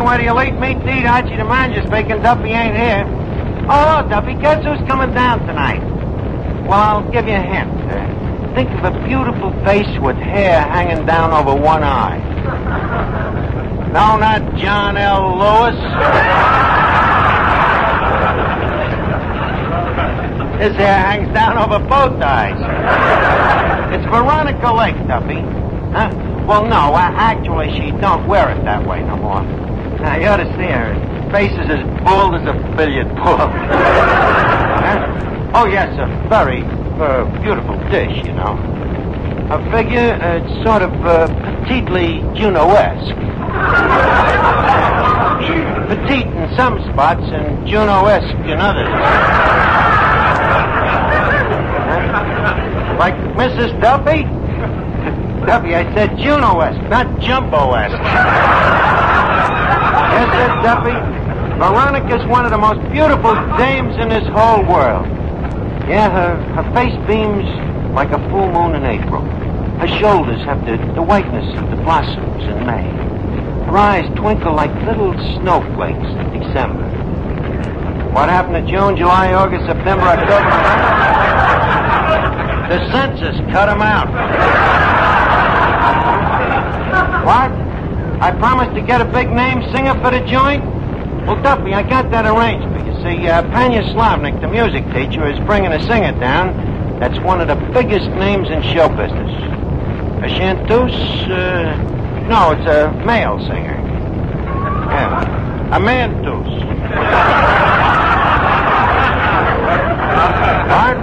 where do you late meet to eat? Archie the manager's speaking. Duffy ain't here. Oh, Duffy, guess who's coming down tonight? Well, I'll give you a hint. Think of a beautiful face with hair hanging down over one eye. No, not John L. Lewis. His hair hangs down over both eyes. It's Veronica Lake, Duffy. Huh? Well, no, actually, she don't wear it that way no more. Now, you ought to see her. Her face is as bald as a billiard ball. Huh? Oh, yes, a very beautiful dish, you know. Her figure, it's sort of petitely Juno-esque. Petite in some spots and Juno-esque in others. Like Mrs. Duffy? Duffy, I said Juno-esque, not Jumbo-esque. Yes, sir, Duffy. Veronica's one of the most beautiful dames in this whole world. Yeah, her face beams like a full moon in April. Her shoulders have the whiteness of the blossoms in May. Her eyes twinkle like little snowflakes in December. What happened to June, July, August, September, October, November? The census cut them out. What? I promised to get a big name singer for the joint? Well, Duffy, I got that arranged for you. See, Panya Slavnik, the music teacher, is bringing a singer down that's one of the biggest names in show business. A chanteuse? No, it's a male singer. Yeah, a manteuse. What?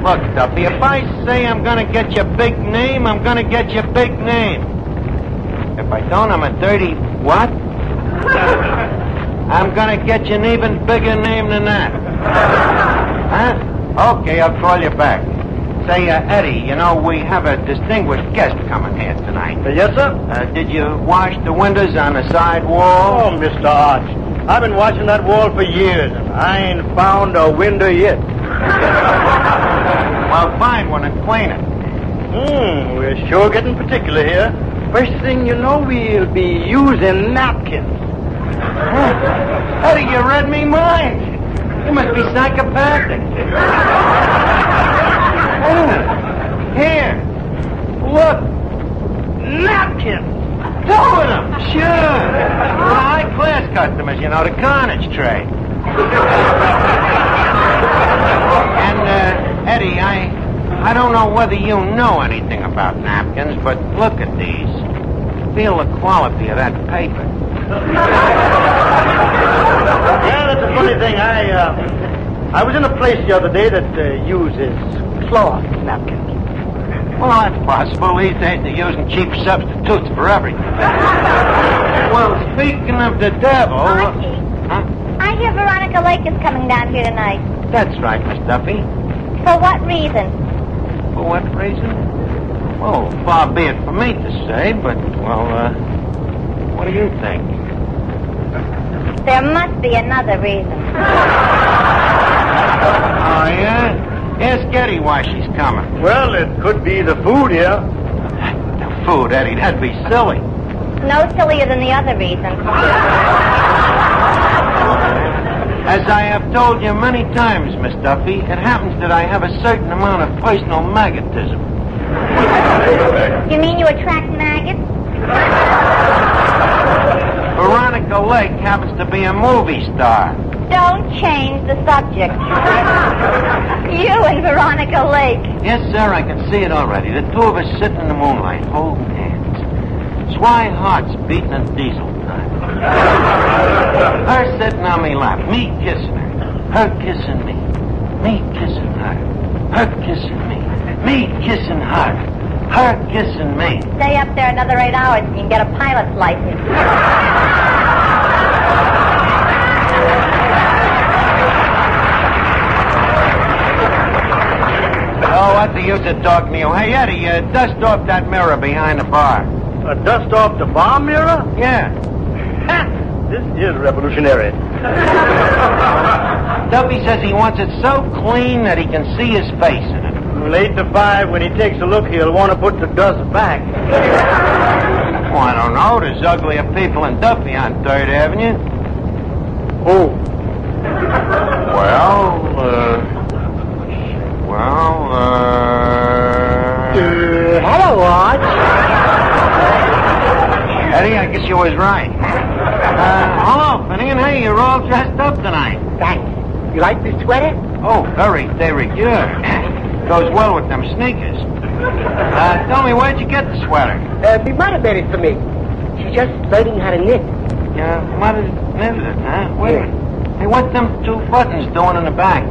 Look, Duffy, if I say I'm going to get you a big name, I'm going to get you a big name. If I don't, I'm a dirty what? I'm going to get you an even bigger name than that. Huh? Okay, I'll call you back. Say, Eddie, you know, we have a distinguished guest coming here tonight. Yes, sir? Did you wash the windows on the side wall? Oh, Mr. Arch, I've been watching that wall for years, and I ain't found a window yet. Well, find one and clean it. We're sure getting particular here. First thing you know, we'll be using napkins. Eddie, you read me mind. You must be psychopathic. Here. Look. Napkins! Two of them. Sure. For high-class customers, you know, the carnage trade. And, Eddie, I don't know whether you know anything about napkins, but look at these. Feel the quality of that paper. Yeah, that's a funny thing. I was in a place the other day that uses cloth napkins. Well, that's possible. These days they're using cheap substitutes for everything. Well, speaking of the devil... Archie, I hear Veronica Lake is coming down here tonight. That's right, Miss Duffy. For what reason? For what reason? Well, far be it for me to say, but, well, what do you think? There must be another reason. Oh, yeah? Ask Eddie why she's coming. Well, it could be the food here. The food, Eddie, that'd be silly. No sillier than the other reason. As I have told you many times, Miss Duffy, it happens that I have a certain amount of personal magnetism. You mean you attract maggots? Veronica Lake happens to be a movie star. Don't change the subject. You and Veronica Lake. Yes, sir, I can see it already. The two of us sitting in the moonlight, holding hands. Swy hearts beating in diesel time. Her sitting on me lap, me kissing her. Her kissing me. Me kissing her. Her kissing me. Me kissing her. Her kissing me. Stay up there another 8 hours and you can get a pilot's license. Oh, what's the use of talking to you? Hey, Eddie, dust off that mirror behind the bar. Dust off the bar mirror? Yeah. This is revolutionary. Duffy says he wants it so clean that he can see his face in it. Well, 8 to 5, when he takes a look, he'll want to put the dust back. Oh, I don't know. There's uglier people in Duffy on 3rd Avenue. Oh. Hello, Arch. Eddie, I guess you was right. Hello, Finian. Hey, you're all dressed up tonight. Thanks. You like this sweater? Oh, very de rigueur. Goes well with them sneakers. Tell me, where'd you get the sweater? My mother made it for me. She's just learning how to knit. Your mother knitted it, huh? Wait a minute. Hey, what's them 2 buttons doing in the back?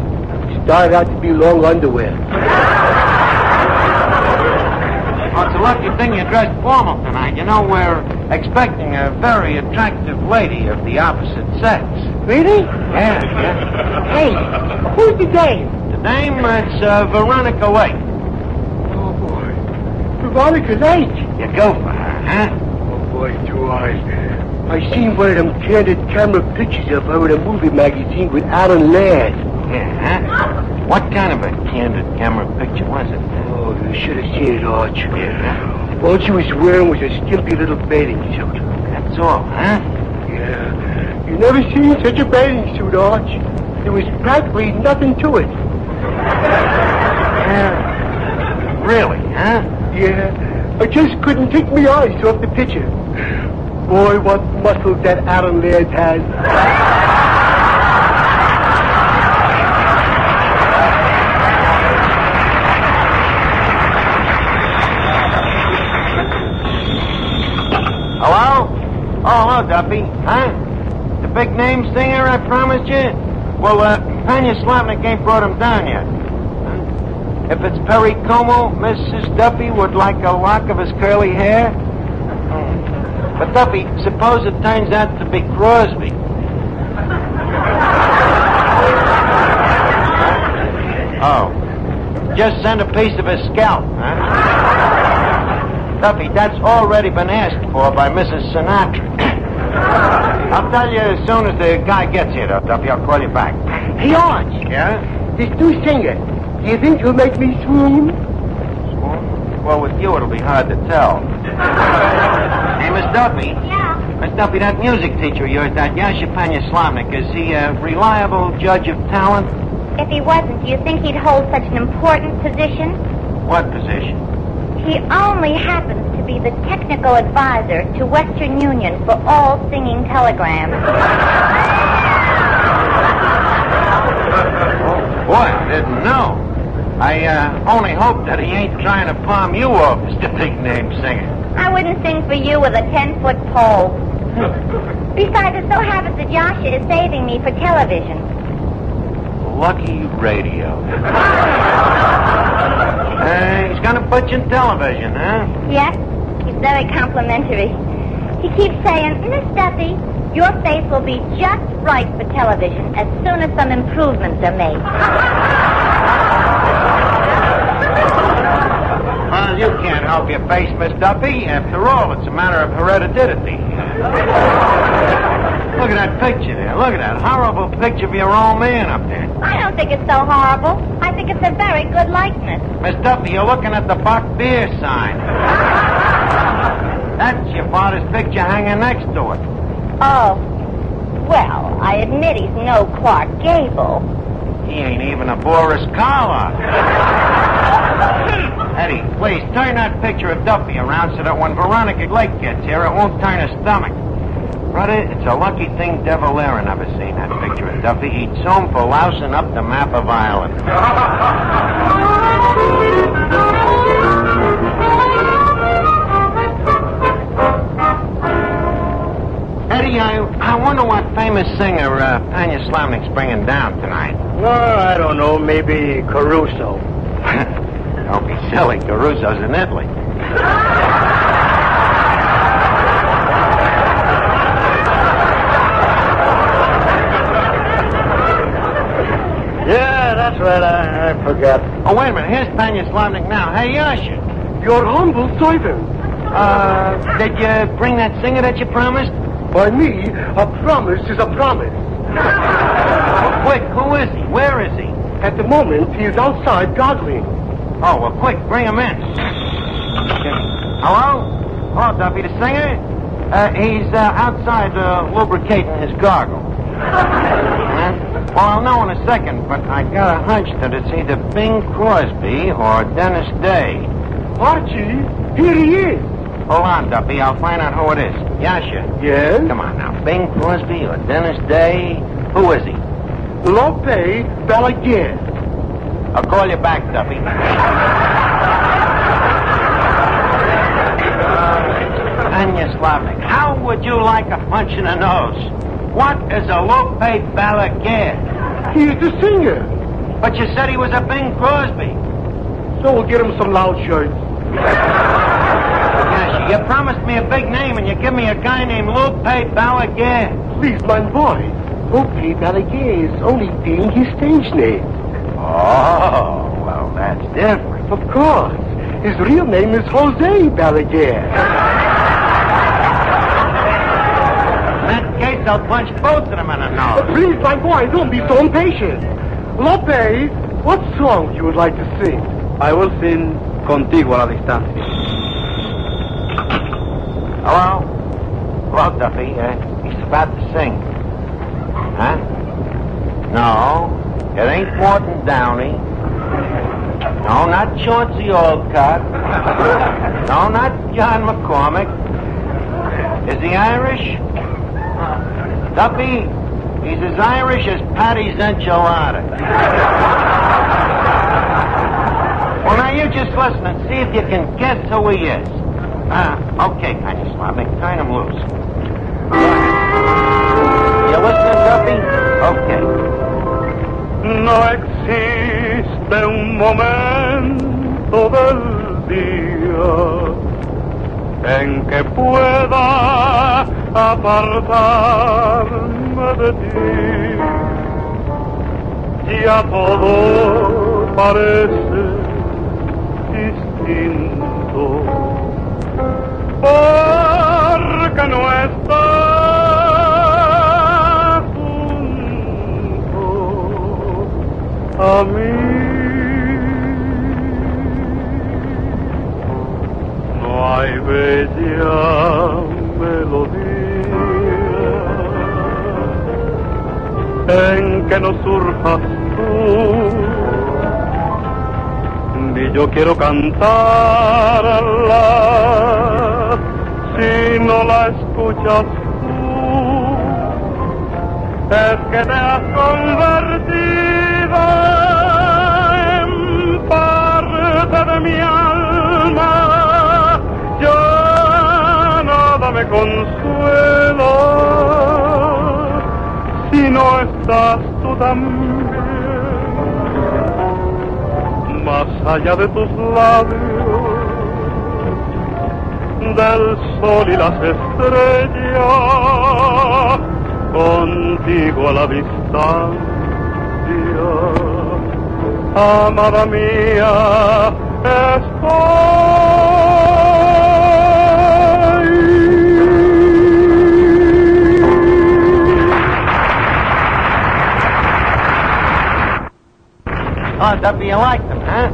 Started out to be long underwear. Oh, it's a lucky thing you're dressed formal tonight. You know, we're expecting a very attractive lady of the opposite sex. Really? Yeah. Hey, who's the dame? The name, it's Veronica Lake. Oh, boy. Veronica Lake. You go for her, huh? Oh, boy, do I. I seen one of them candid camera pictures of her in a movie magazine with Alan Ladd. Yeah, huh? What kind of a candid camera picture was it? Oh, you should have seen it, Arch. Yeah. All she was wearing was a skimpy little bathing suit. That's all, huh? Yeah. You never seen such a bathing suit, Arch. There was practically nothing to it. Yeah. Really, huh? Yeah. I just couldn't take my eyes off the picture. Boy, what muscles that Alan Laird has. Hello? Oh, hello, Duffy. Huh? The big name singer I promised you? Well, Panya Slavnik ain't brought him down yet. If it's Perry Como, Mrs. Duffy would like a lock of his curly hair? But, Duffy, suppose it turns out to be Crosby. Oh. Just send a piece of his scalp, huh? Duffy, that's already been asked for by Mrs. Sinatra. I'll tell you as soon as the guy gets here, though, Duffy. I'll call you back. Hey, Arch. Yeah? This new singer, do you think he'll make me swoon? Well, with you, it'll be hard to tell. Hey, Miss Duffy. Yeah. Miss Duffy, that music teacher of yours, that Yasha Panya Slavnik, is he a reliable judge of talent? If he wasn't, do you think he'd hold such an important position? What position? He only happens to be the technical advisor to Western Union for all singing telegrams. Boy, I didn't know. I only hope that he ain't trying to palm you off as the big name singer. I wouldn't sing for you with a 10-foot pole. Besides, it so happens that Yasha is saving me for television. Lucky radio. He's gonna put you in television, huh? Yes, he's very complimentary. He keeps saying, Miss Duffy, your face will be just right for television as soon as some improvements are made. Well, you can't help your face, Miss Duffy. After all, it's a matter of heredity. Look at that picture there. Look at that horrible picture of your old man up there. I don't think it's so horrible. I think it's a very good likeness. Miss Duffy, you're looking at the Buck Beer sign. That's your father's picture hanging next to it. Oh. Well, I admit he's no Clark Gable. He ain't even a Boris Karloff. Eddie, please, turn that picture of Duffy around so that when Veronica Lake gets here, it won't turn her stomach. Brother, it's a lucky thing Devil Aaron never seen that picture of Duffy. He'd sue him for lousing up the map of Ireland. Eddie, I wonder what famous singer Panya Slavnik's bringing down tonight. Well, I don't know. Maybe Caruso. Don't be silly. Caruso's in Italy. Yeah, that's right. I forgot. Oh, wait a minute. Here's Panya Slavnik now. Hey, Yasha. Your humble servant. Did you bring that singer that you promised? By me, a promise is a promise. Quick, who is he? Where is he? At the moment, he is outside gargling. Oh, well, quick, bring him in. Hello? Hello, Duffy, the singer? He's outside lubricating his gargle. Well, I'll know in a second, but I got a hunch that it's either Bing Crosby or Dennis Day. Archie, here he is. Hold on, Duffy. I'll find out who it is. Yasha. Yes? Come on now. Bing Crosby or Dennis Day? Who is he? Lope Balaguer. I'll call you back, Duffy. Anya Slavnik, how would you like a punch in the nose? What is a Lope Balaguer? He's the singer. But you said he was a Bing Crosby. So we'll get him some loud shirts. Yasha, you promised me a big name and you give me a guy named Lope Balaguer. Please, my boy. Lope Balaguer is only being his stage name. Oh, well, that's different. Of course. His real name is Jose Balaguer. In that case, I'll punch both of them in the nose. Please, my boy, don't be so impatient. Lope, what song you would like to sing? I will sing Contigo a la Distancia. Hello? Hello, Duffy. He's about to sing. Huh? No, it ain't Morton Downey. No, not Chauncey Olcott. No, not John McCormick. Is he Irish? Duffy, he's as Irish as Patty's enchilada. Well, now you just listen and see if you can guess who he is. Okay, kind of Slavnik, turn him loose. You listening, Duffy? Okay. No existe un momento del día en que pueda apartarme de ti. Ya todo parece distinto porque no estás junto a mí. No hay bella melodía en que no surjas tú, ni yo quiero cantarla si no la escuchas tú. Es que te has convertido en parte de mi alma. Ya nada me consuela si no estás tú también. Más allá de tus labios, del sol y las estrellas, contigo a la distancia, amada mía, Oh, Duffy, you liked them, huh?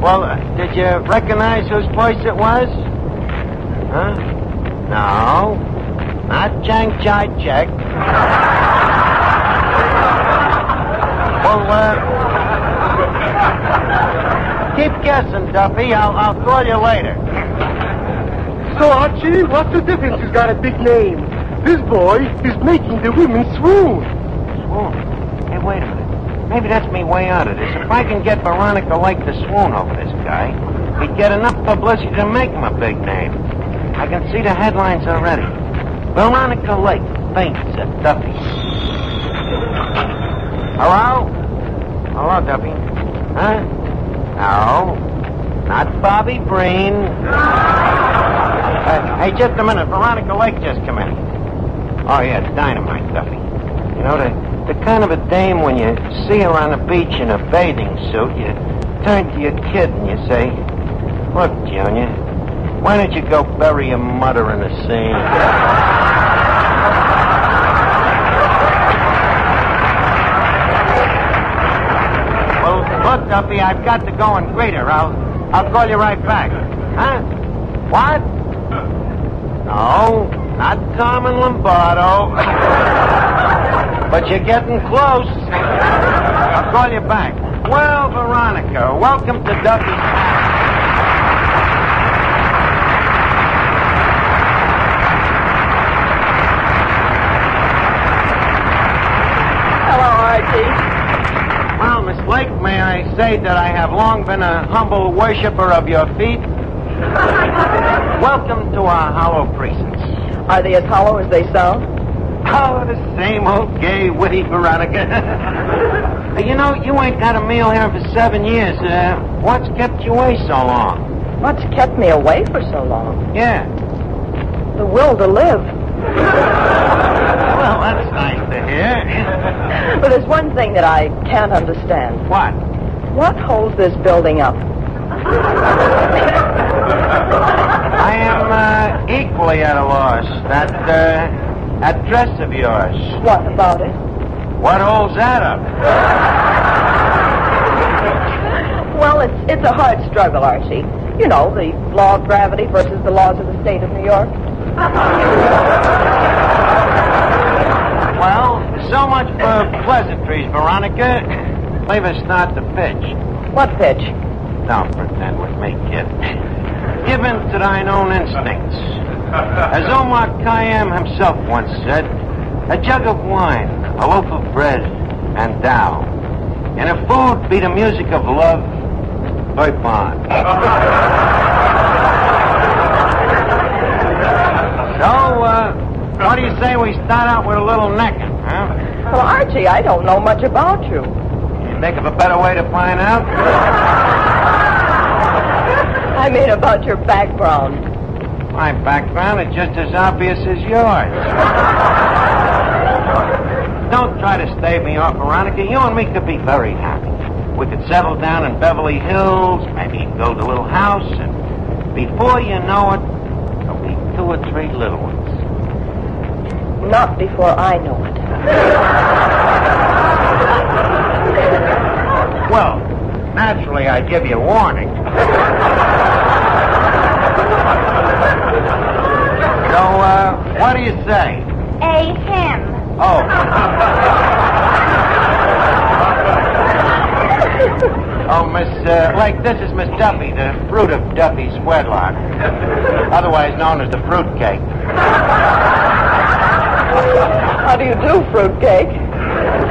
Well, did you recognize whose voice it was? Huh? No. Not Chang Chai Chek. Well, keep guessing, Duffy. I'll call you later. So, Archie, what's the difference? He's got a big name. This boy is making the women swoon. Swoon? Hey, wait a minute. Maybe that's me way out of this. If I can get Veronica Lake to swoon over this guy, he'd get enough publicity to make him a big name. I can see the headlines already. Veronica Lake faints at Duffy. Hello? Hello, Duffy. Huh? No. Not Bobby Breen. Hey, just a minute. Veronica Lake just come in. Oh, yeah, it's dynamite, Duffy. You know, the kind of a dame when you see her on the beach in a bathing suit, you turn to your kid and you say, "Look, Junior, why don't you go bury your mother in the sea?" Well, look, Duffy, I've got to go and greet her. I'll call you right back. Huh? What? No, not Tom and Lombardo. But you're getting close. I'll call you back. Well, Veronica, welcome to Duffy's house. Hello, Archie. Well, Miss Lake, may I say that I have long been a humble worshiper of your feet? Welcome to our hollow precincts. Are they as hollow as they sound? Oh, the same old gay, witty Veronica. You know, you ain't got a meal here for 7 years. What's kept you away so long? What's kept me away for so long? Yeah. The will to live. Well, that's nice to hear. But there's one thing that I can't understand. What? What holds this building up? I am equally at a loss. That dress of yours. What about it? What holds that up? Well, it's a hard struggle, Archie. You know, the law of gravity versus the laws of the state of New York. Well, so much for pleasantries, Veronica. Leave us start the pitch. What pitch? Don't pretend with me, kid. Give in to thine own instincts. As Omar Khayyam himself once said, a jug of wine, a loaf of bread, and thou. And if food be the music of love, voip on. So, what do you say we start out with a little necking, huh? Well, Archie, I don't know much about you. You think of a better way to find out? I mean about your background. My background is just as obvious as yours. Don't try to stave me off, Veronica. You and me could be very happy. We could settle down in Beverly Hills, maybe build a little house, and before you know it, there'll be 2 or 3 little ones. Not before I know it. Well, naturally, I'd give you warning. So, what do you say? A him. Oh. Oh, Miss Lake, this is Miss Duffy, the fruit of Duffy's wedlock, otherwise known as the fruitcake. How do you do, fruitcake?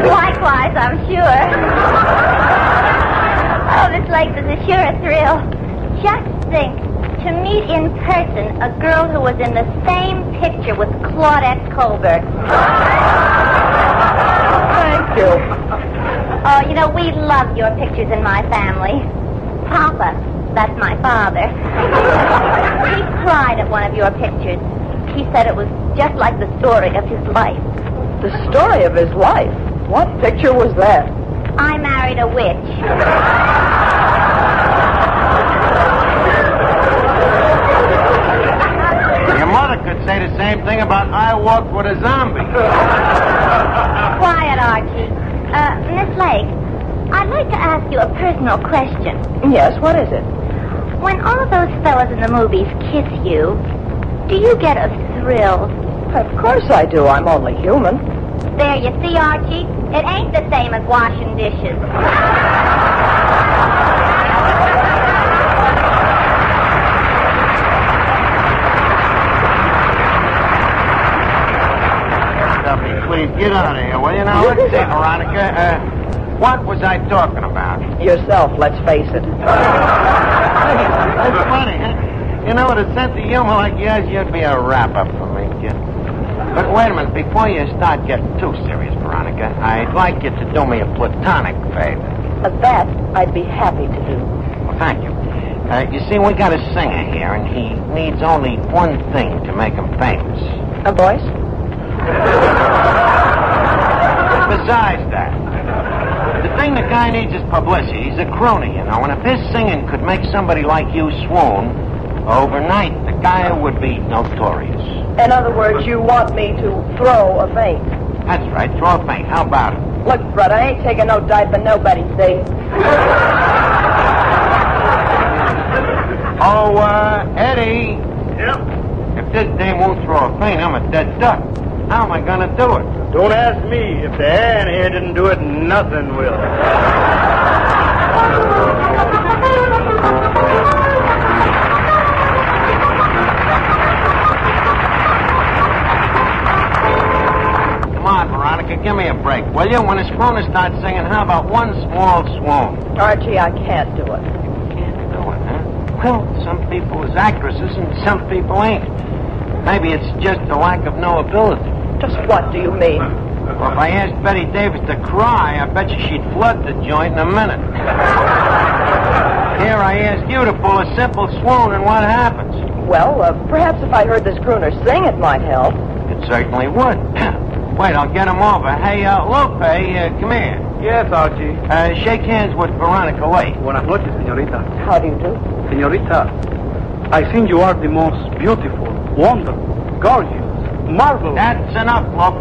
Likewise, I'm sure. Oh, Miss Lake, this is sure a thrill. Just think, to meet in person a girl who was in the same picture with Claudette Colbert. Thank you. Oh, you know, we love your pictures in my family. Papa, that's my father. He cried at one of your pictures. He said it was just like the story of his life. The story of his life? What picture was that? I married a witch. Your mother could say the same thing about I walked with a zombie. Quiet, Archie. Miss Lake, I'd like to ask you a personal question. Yes, what is it? When all of those fellas in the movies kiss you, do you get a thrill? Of course I do. I'm only human. There, you see, Archie? It ain't the same as washing dishes. Duffy, please get out of here, will you? Now, let's see, Veronica. What was I talking about? Yourself, let's face it. That's funny, huh? You know, with a sense of humor like yours, you'd be a wrap-up for me, kid. But wait a minute, before you start getting too serious, Veronica, I'd like you to do me a platonic favor. That I'd be happy to do. Well, thank you. You see, we got a singer here, and he needs only one thing to make him famous. A voice? Besides that, the thing the guy needs is publicity. He's a crony, you know, and if his singing could make somebody like you swoon, overnight, the guy would be notorious. In other words, you want me to throw a feint. That's right, throw a feint. How about it? Look, Fred, I ain't taking no dive for nobody, see? Oh, Eddie. Yep. this dame won't throw a faint, I'm a dead duck. How am I going to do it? Don't ask me. If the hand here didn't do it, nothing will. Come on, Veronica, give me a break, will you? When the schooner starts singing, how about one small swoon? Archie, I can't do it. Can't do it, huh? Well, some people is actresses and some people ain't. Maybe it's just a lack of no ability. Just what do you mean? Well, if I asked Betty Davis to cry, I bet you she'd flood the joint in a minute. Here I ask you to pull a simple swoon, and what happens? Well, perhaps if I heard this crooner sing, it might help. It certainly would. Wait, I'll get him over. Hey, Lope, come here. Yes, Archie. Shake hands with Veronica Lake. Buenas noches, señorita. How do you do? Señorita, I think you are the most beautiful, wonderful, gorgeous, marvelous. That's enough, Lope.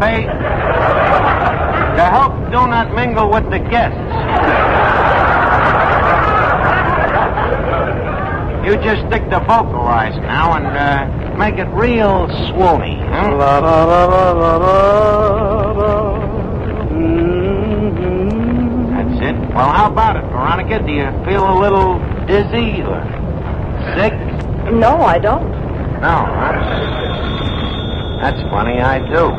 The help do not mingle with the guests. You just stick to vocalize now and make it real swoony, huh? La, la, la, la, la, la, la. That's it. Well, how about it, Veronica? Do you feel a little dizzy or sick? No, I don't. No, that's funny, I do.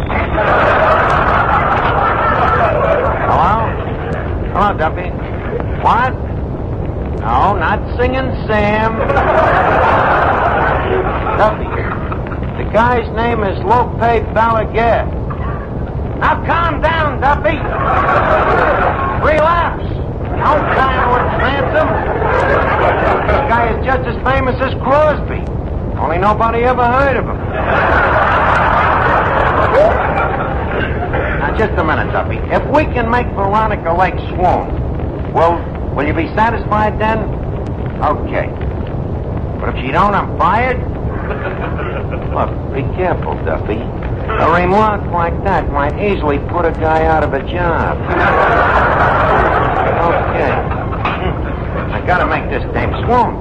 Hello? Hello, Duffy. What? No, not singing Sam. Duffy, the guy's name is Lope Balaguer. Now calm down, Duffy. Relax. Don't try to advance him. This guy is just as famous as Crosby. Only nobody ever heard of him. Now, just a minute, Duffy. If we can make Veronica Lake swoon, will you be satisfied then? Okay. But if she don't, I'm fired? Look, be careful, Duffy. A remark like that might easily put a guy out of a job. Okay. I gotta make this dame swoon.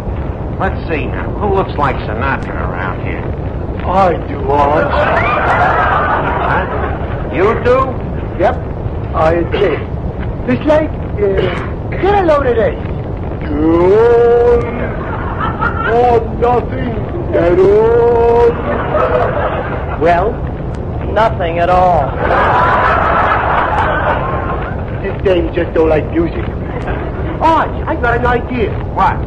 Let's see now. Who looks like Sinatra around here? I do, Arch. Huh? You do? Yep, I did. It's like, get a load of this. Good. Oh, nothing at all. Well, Nothing at all. this dame just don't like music. Arch, I got an idea. What?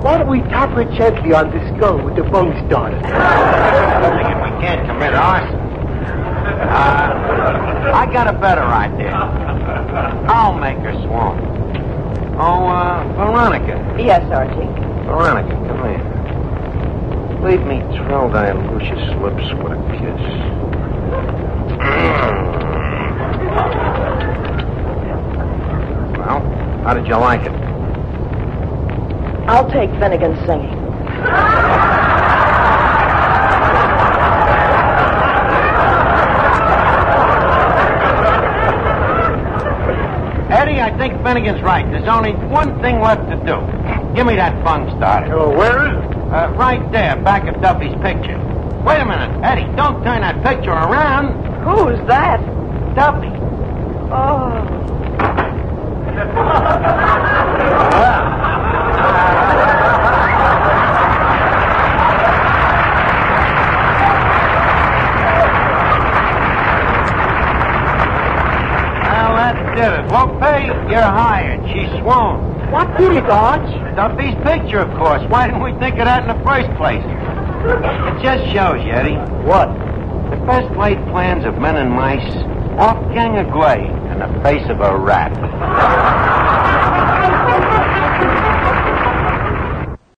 Why don't we tap her gently on the skull with the bung starter? Thinking we can't commit arson. I got a better idea. I'll make her swoon. Oh, Veronica. Yes, Archie. Veronica, come here. Leave me thrill thy luscious lips with a kiss. Well, how did you like it? I'll take Finnegan's singing. Eddie, I think Finnegan's right. There's only one thing left to do. Give me that bung starter. Oh, where is it? Right there, back of Duffy's picture. Wait a minute, Eddie, don't turn that picture around. Who's that? Duffy. Oh. Well, that did it. Lope, you're hired. She swooned. What did it, Arch? Duffy's picture, of course. Why didn't we think of that in the first place? It just shows you, Eddie. What? The best laid plans of men and mice off gang agley in the face of a rat.